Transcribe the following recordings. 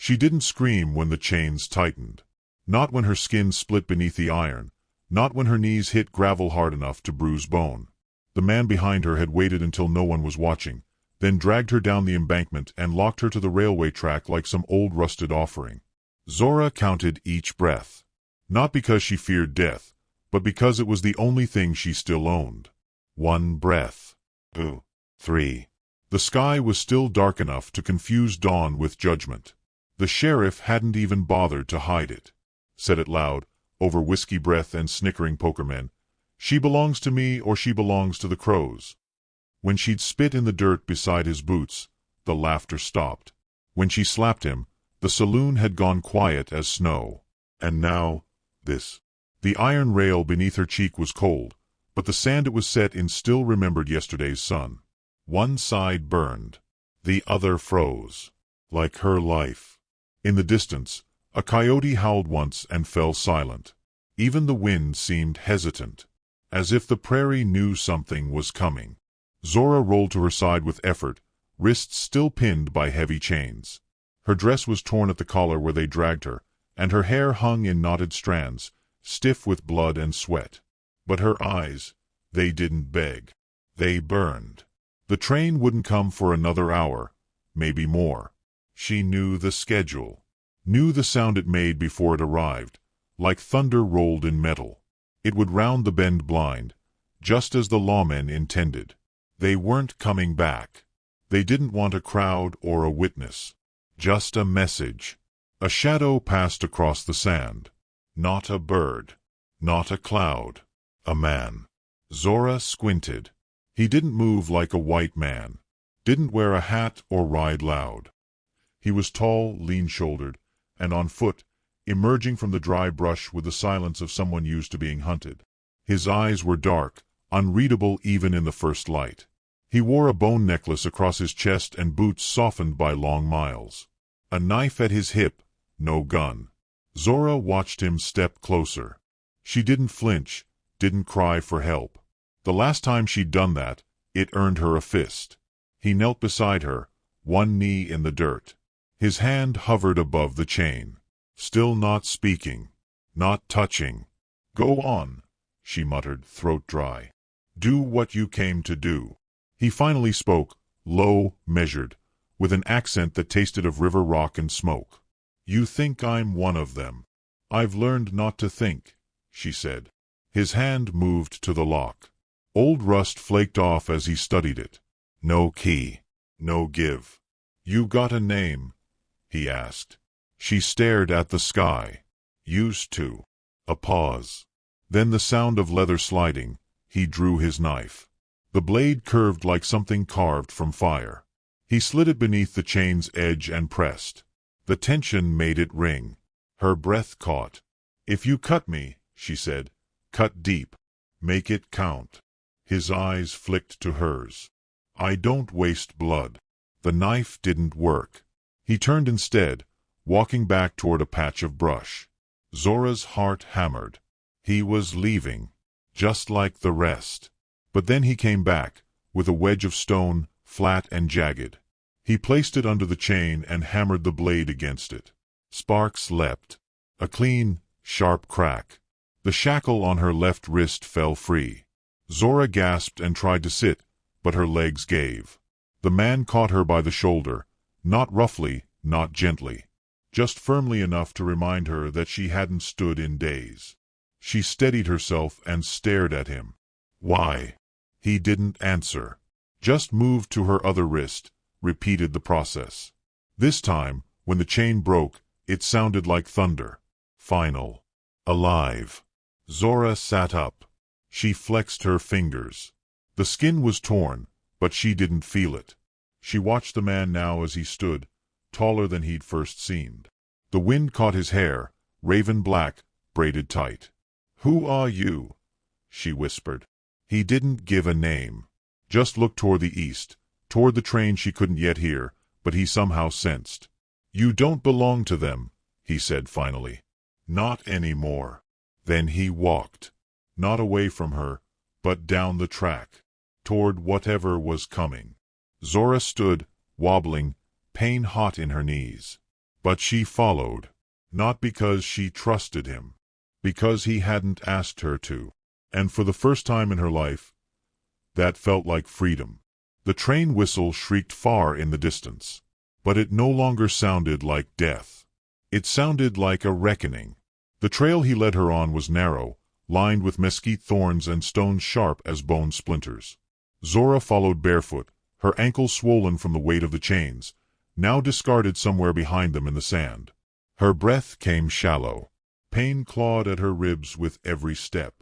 She didn't scream when the chains tightened. Not when her skin split beneath the iron. Not when her knees hit gravel hard enough to bruise bone. The man behind her had waited until no one was watching, then dragged her down the embankment and locked her to the railway track like some old rusted offering. Zora counted each breath. Not because she feared death, but because it was the only thing she still owned. 1 breath. 2. 3. The sky was still dark enough to confuse dawn with judgment. The sheriff hadn't even bothered to hide it. Said it loud, over whiskey breath and snickering pokermen. She belongs to me or she belongs to the crows. When she'd spit in the dirt beside his boots, the laughter stopped. When she slapped him, the saloon had gone quiet as snow. And now, this. The iron rail beneath her cheek was cold, but the sand it was set in still remembered yesterday's sun. One side burned. The other froze. Like her life. In the distance, a coyote howled once and fell silent. Even the wind seemed hesitant, as if the prairie knew something was coming. Zora rolled to her side with effort, wrists still pinned by heavy chains. Her dress was torn at the collar where they dragged her, and her hair hung in knotted strands, stiff with blood and sweat. But her eyes, they didn't beg. They burned. The train wouldn't come for another hour, maybe more. She knew the schedule. Knew the sound it made before it arrived, like thunder rolled in metal. It would round the bend blind, just as the lawmen intended. They weren't coming back. They didn't want a crowd or a witness. Just a message. A shadow passed across the sand. Not a bird. Not a cloud. A man. Zora squinted. He didn't move like a white man. Didn't wear a hat or ride loud. He was tall, lean-shouldered, and on foot, emerging from the dry brush with the silence of someone used to being hunted. His eyes were dark, unreadable even in the first light. He wore a bone necklace across his chest and boots softened by long miles. A knife at his hip, no gun. Zora watched him step closer. She didn't flinch, didn't cry for help. The last time she'd done that, it earned her a fist. He knelt beside her, one knee in the dirt. His hand hovered above the chain. Still not speaking. Not touching. "Go on," she muttered, throat dry. "Do what you came to do." He finally spoke, low, measured, with an accent that tasted of river rock and smoke. "You think I'm one of them. I've learned not to think," she said. His hand moved to the lock. Old rust flaked off as he studied it. No key. No give. "You got a name?" he asked. She stared at the sky. "Used to." A pause. Then the sound of leather sliding. He drew his knife. The blade curved like something carved from fire. He slid it beneath the chain's edge and pressed. The tension made it ring. Her breath caught. "If you cut me," she said, "cut deep. Make it count." His eyes flicked to hers. "I don't waste blood." The knife didn't work. He turned instead, walking back toward a patch of brush. Zora's heart hammered. He was leaving, just like the rest. But then he came back, with a wedge of stone, flat and jagged. He placed it under the chain and hammered the blade against it. Sparks leapt. A clean, sharp crack. The shackle on her left wrist fell free. Zora gasped and tried to sit, but her legs gave. The man caught her by the shoulder, not roughly, not gently. Just firmly enough to remind her that she hadn't stood in days. She steadied herself and stared at him. "Why?" He didn't answer. Just moved to her other wrist, repeated the process. This time, when the chain broke, it sounded like thunder. Final. Alive. Zora sat up. She flexed her fingers. The skin was torn, but she didn't feel it. She watched the man now as he stood, taller than he'd first seemed. The wind caught his hair, raven black, braided tight. "Who are you?" she whispered. He didn't give a name. Just looked toward the east, toward the train she couldn't yet hear, but he somehow sensed. "You don't belong to them," he said finally. "Not anymore." Then he walked. Not away from her, but down the track, toward whatever was coming. Zora stood, wobbling, pain hot in her knees. But she followed. Not because she trusted him. Because he hadn't asked her to. And for the first time in her life, that felt like freedom. The train whistle shrieked far in the distance. But it no longer sounded like death. It sounded like a reckoning. The trail he led her on was narrow, lined with mesquite thorns and stones sharp as bone splinters. Zora followed barefoot, her ankles swollen from the weight of the chains, now discarded somewhere behind them in the sand. Her breath came shallow. Pain clawed at her ribs with every step.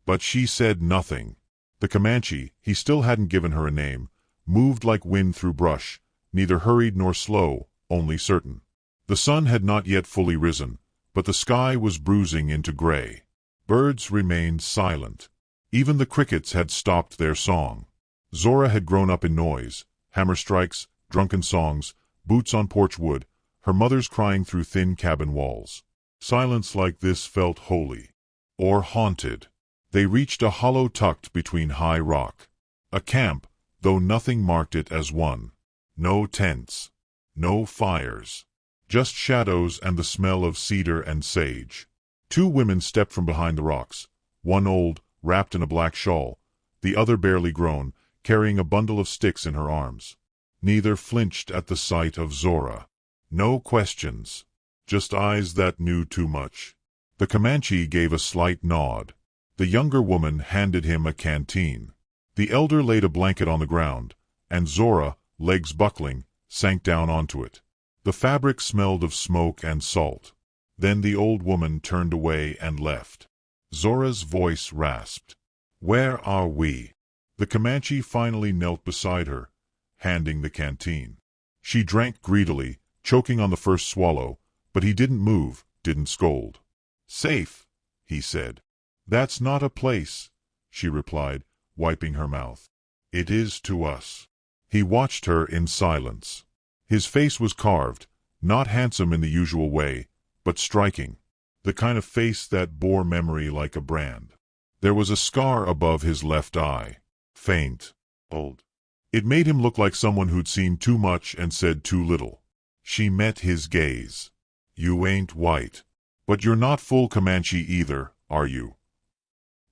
But she said nothing. The Comanche, he still hadn't given her a name, moved like wind through brush, neither hurried nor slow, only certain. The sun had not yet fully risen, but the sky was bruising into gray. Birds remained silent. Even the crickets had stopped their song. Zora had grown up in noise, hammer strikes, drunken songs, boots on porch wood, her mother's crying through thin cabin walls. Silence like this felt holy. Or haunted. They reached a hollow tucked between high rock. A camp, though nothing marked it as one. No tents. No fires. Just shadows and the smell of cedar and sage. Two women stepped from behind the rocks, one old, wrapped in a black shawl, the other barely grown, carrying a bundle of sticks in her arms. Neither flinched at the sight of Zora. No questions. Just eyes that knew too much. The Comanche gave a slight nod. The younger woman handed him a canteen. The elder laid a blanket on the ground, and Zora, legs buckling, sank down onto it. The fabric smelled of smoke and salt. Then the old woman turned away and left. Zora's voice rasped. "Where are we?" The Comanche finally knelt beside her, handing the canteen. She drank greedily, choking on the first swallow, but he didn't move, didn't scold. "Safe," he said. "That's not a place," she replied, wiping her mouth. "It is to us." He watched her in silence. His face was carved, not handsome in the usual way, but striking. The kind of face that bore memory like a brand. There was a scar above his left eye. Faint. Old. It made him look like someone who'd seen too much and said too little. She met his gaze. "You ain't white. But you're not full Comanche either, are you?"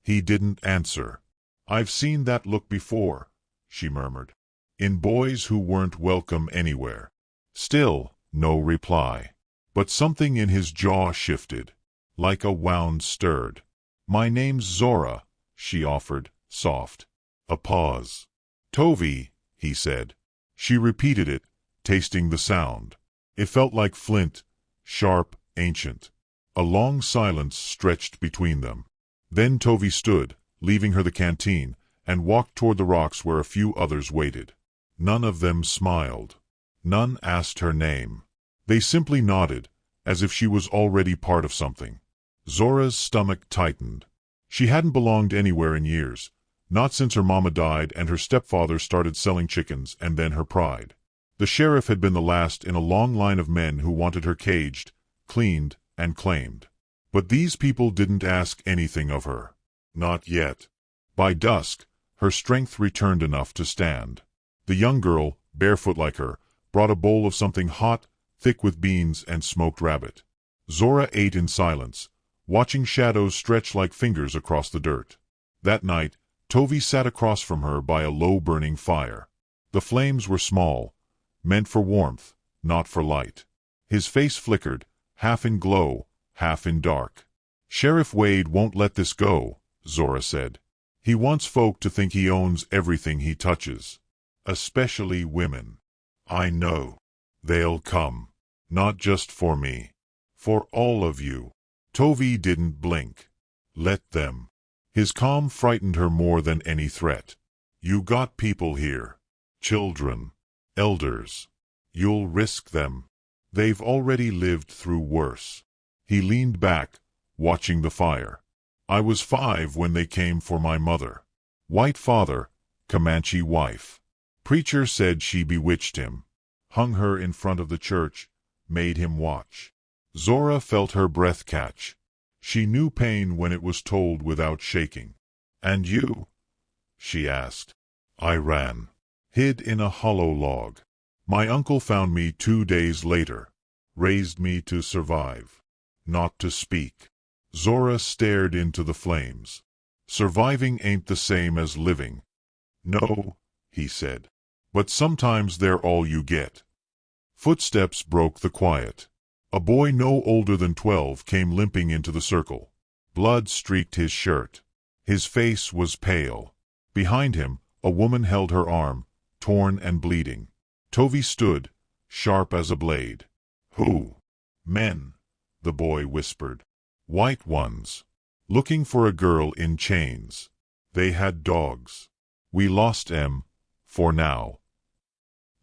He didn't answer. "I've seen that look before," she murmured. "In boys who weren't welcome anywhere." Still, no reply. But something in his jaw shifted. Like a wound stirred. "My name's Zora," she offered, soft. A pause. "Tovi," he said. She repeated it, tasting the sound. It felt like flint, sharp, ancient. A long silence stretched between them. Then Tovi stood, leaving her the canteen, and walked toward the rocks where a few others waited. None of them smiled. None asked her name. They simply nodded, as if she was already part of something. Zora's stomach tightened. She hadn't belonged anywhere in years, not since her mama died and her stepfather started selling chickens, and then her pride. The sheriff had been the last in a long line of men who wanted her caged, cleaned, and claimed. But these people didn't ask anything of her. Not yet. By dusk, her strength returned enough to stand. The young girl, barefoot like her, brought a bowl of something hot, thick with beans and smoked rabbit. Zora ate in silence, watching shadows stretch like fingers across the dirt. That night, Tovi sat across from her by a low-burning fire. The flames were small, meant for warmth, not for light. His face flickered, half in glow, half in dark. "Sheriff Wade won't let this go," Zora said. "He wants folk to think he owns everything he touches. Especially women. I know. They'll come. Not just for me. For all of you." Tovi didn't blink. "Let them." His calm frightened her more than any threat. "You got people here. Children. Elders. You'll risk them. They've already lived through worse." He leaned back, watching the fire. "I was 5 when they came for my mother. White father, Comanche wife. Preacher said she bewitched him. Hung her in front of the church, made him watch." Zora felt her breath catch. She knew pain when it was told without shaking. "And you?" she asked. "I ran. Hid in a hollow log. My uncle found me 2 days later. raised me to survive, not to speak. Zora stared into the flames. Surviving ain't the same as living. No, he said. But sometimes they're all you get. Footsteps broke the quiet. A boy no older than 12 came limping into the circle. Blood streaked his shirt. His face was pale. Behind him, a woman held her arm, torn and bleeding. Tovi stood, sharp as a blade. Who? Men, the boy whispered. White ones. Looking for a girl in chains. They had dogs. We lost em, for now.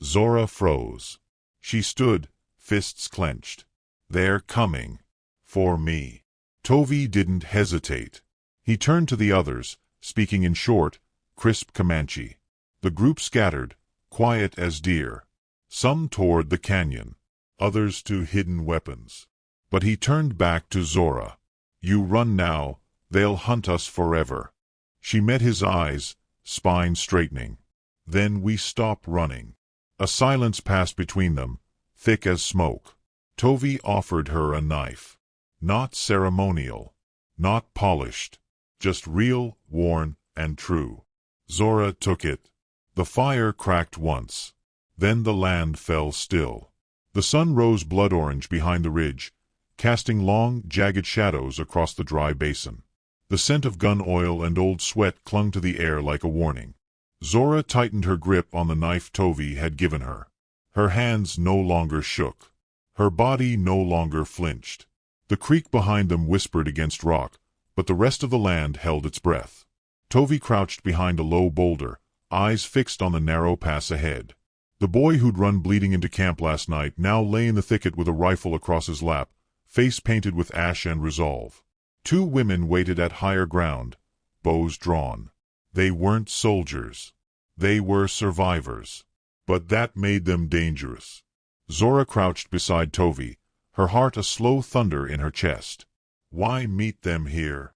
Zora froze. She stood, fists clenched. They're coming. For me. Tovi didn't hesitate. He turned to the others, speaking in short, crisp Comanche. The group scattered, quiet as deer. Some toward the canyon, others to hidden weapons. But he turned back to Zora. You run now, they'll hunt us forever. She met his eyes, spine straightening. Then we stop running. A silence passed between them, thick as smoke. Tovi offered her a knife. Not ceremonial. Not polished. Just real, worn, and true. Zora took it. The fire cracked once. Then the land fell still. The sun rose blood-orange behind the ridge, casting long, jagged shadows across the dry basin. The scent of gun oil and old sweat clung to the air like a warning. Zora tightened her grip on the knife Tovi had given her. Her hands no longer shook. Her body no longer flinched. The creek behind them whispered against rock, but the rest of the land held its breath. Tovi crouched behind a low boulder, eyes fixed on the narrow pass ahead. The boy who'd run bleeding into camp last night now lay in the thicket with a rifle across his lap, face painted with ash and resolve. Two women waited at higher ground, bows drawn. They weren't soldiers. They were survivors. But that made them dangerous. Zora crouched beside Tovi, her heart a slow thunder in her chest. Why meet them here?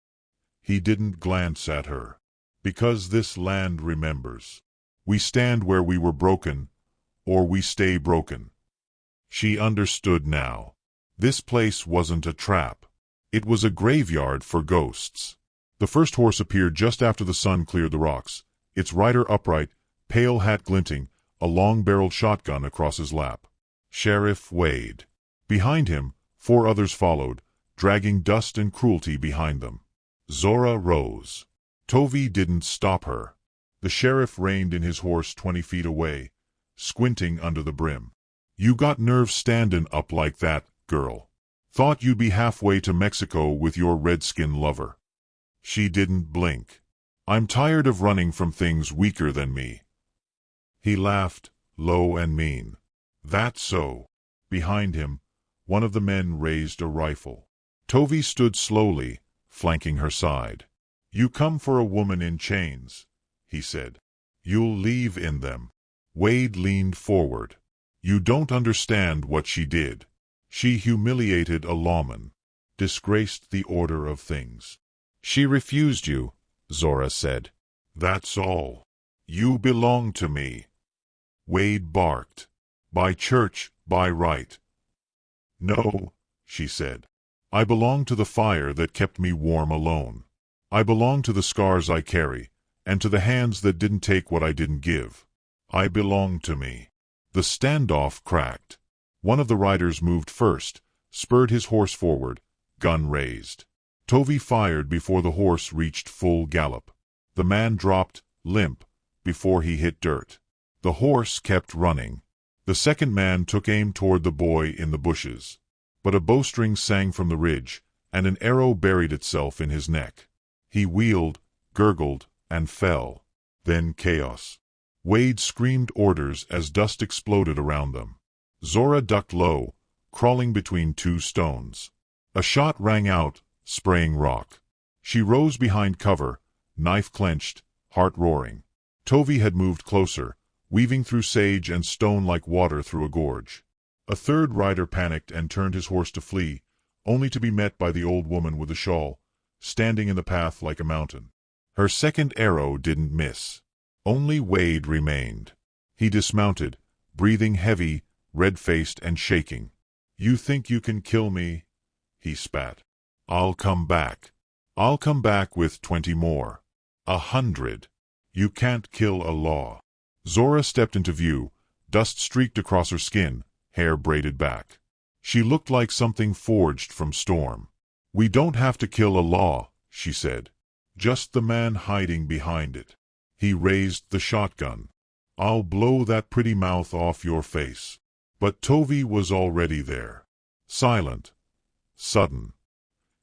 He didn't glance at her. Because this land remembers. We stand where we were broken, or we stay broken. She understood now. This place wasn't a trap. It was a graveyard for ghosts. The first horse appeared just after the sun cleared the rocks, its rider upright, pale hat glinting, a long-barreled shotgun across his lap. Sheriff Wade. Behind him, 4 others followed, dragging dust and cruelty behind them. Zora rose. Tovi didn't stop her. The sheriff reined in his horse 20 feet away, squinting under the brim. You got nerve standin' up like that, girl. Thought you'd be halfway to Mexico with your redskin lover. She didn't blink. I'm tired of running from things weaker than me. He laughed, low and mean. That's so. Behind him, one of the men raised a rifle. Tovi stood slowly, flanking her side. You come for a woman in chains, he said. You'll leave in them. Wade leaned forward. You don't understand what she did. She humiliated a lawman, disgraced the order of things. She refused you, Zora said. That's all. You belong to me. Wade barked. By church, by right. No, she said. I belong to the fire that kept me warm alone. I belong to the scars I carry, and to the hands that didn't take what I didn't give. I belong to me. The standoff cracked. One of the riders moved first, spurred his horse forward, gun raised. Tovi fired before the horse reached full gallop. The man dropped, limp, before he hit dirt. The horse kept running. The second man took aim toward the boy in the bushes. But a bowstring sang from the ridge, and an arrow buried itself in his neck. He wheeled, gurgled, and fell. Then chaos. Wade screamed orders as dust exploded around them. Zora ducked low, crawling between 2 stones. A shot rang out, spraying rock. She rose behind cover, knife clenched, heart roaring. Tovi had moved closer, weaving through sage and stone like water through a gorge. A third rider panicked and turned his horse to flee, only to be met by the old woman with the shawl, standing in the path like a mountain. Her second arrow didn't miss. Only Wade remained. He dismounted, breathing heavy, red-faced and shaking. You think you can kill me? He spat. I'll come back. I'll come back with 20 more. 100. You can't kill a law. Zora stepped into view, dust streaked across her skin, hair braided back. She looked like something forged from storm. We don't have to kill a law, she said. Just the man hiding behind it. He raised the shotgun. I'll blow that pretty mouth off your face. But Tovey was already there. Silent. Sudden.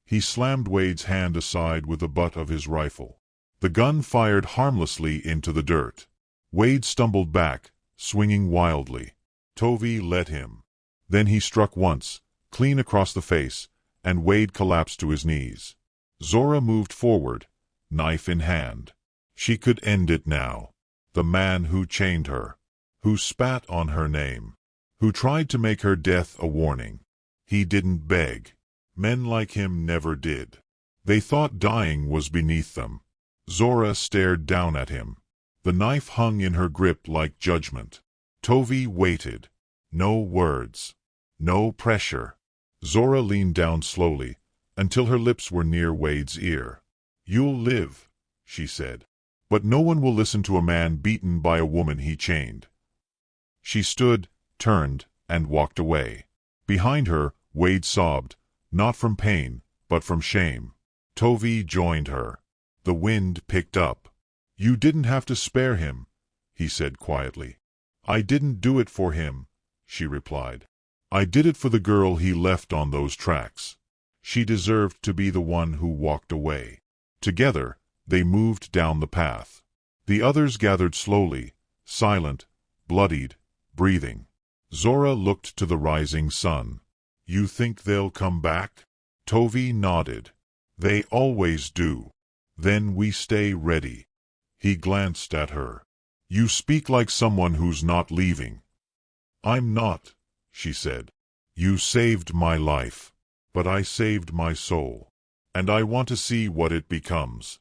He slammed Wade's hand aside with the butt of his rifle. The gun fired harmlessly into the dirt. Wade stumbled back, swinging wildly. Tovey let him. Then he struck once, clean across the face, and Wade collapsed to his knees. Zora moved forward, knife in hand. She could end it now. The man who chained her, who spat on her name, who tried to make her death a warning. He didn't beg. Men like him never did. They thought dying was beneath them. Zora stared down at him. The knife hung in her grip like judgment. Tovey waited. No words. No pressure. Zora leaned down slowly, until her lips were near Wade's ear. You'll live, she said. But no one will listen to a man beaten by a woman he chained. She stood, turned, and walked away. Behind her, Wade sobbed, not from pain, but from shame. Tovey joined her. The wind picked up. You didn't have to spare him, he said quietly. I didn't do it for him, she replied. I did it for the girl he left on those tracks. She deserved to be the one who walked away. Together, they moved down the path. The others gathered slowly, silent, bloodied, breathing. Zora looked to the rising sun. You think they'll come back? Tovey nodded. They always do. Then we stay ready. He glanced at her. You speak like someone who's not leaving. I'm not, she said. You saved my life, but I saved my soul. And I want to see what it becomes.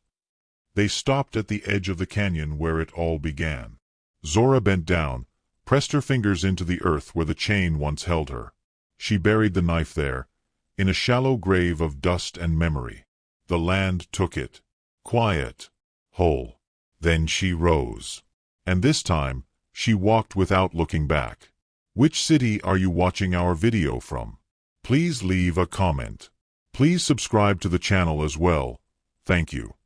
They stopped at the edge of the canyon where it all began. Zora bent down, pressed her fingers into the earth where the chain once held her. She buried the knife there, in a shallow grave of dust and memory. The land took it, quiet, whole. Then she rose. And this time, she walked without looking back. Which city are you watching our video from? Please leave a comment. Please subscribe to the channel as well. Thank you.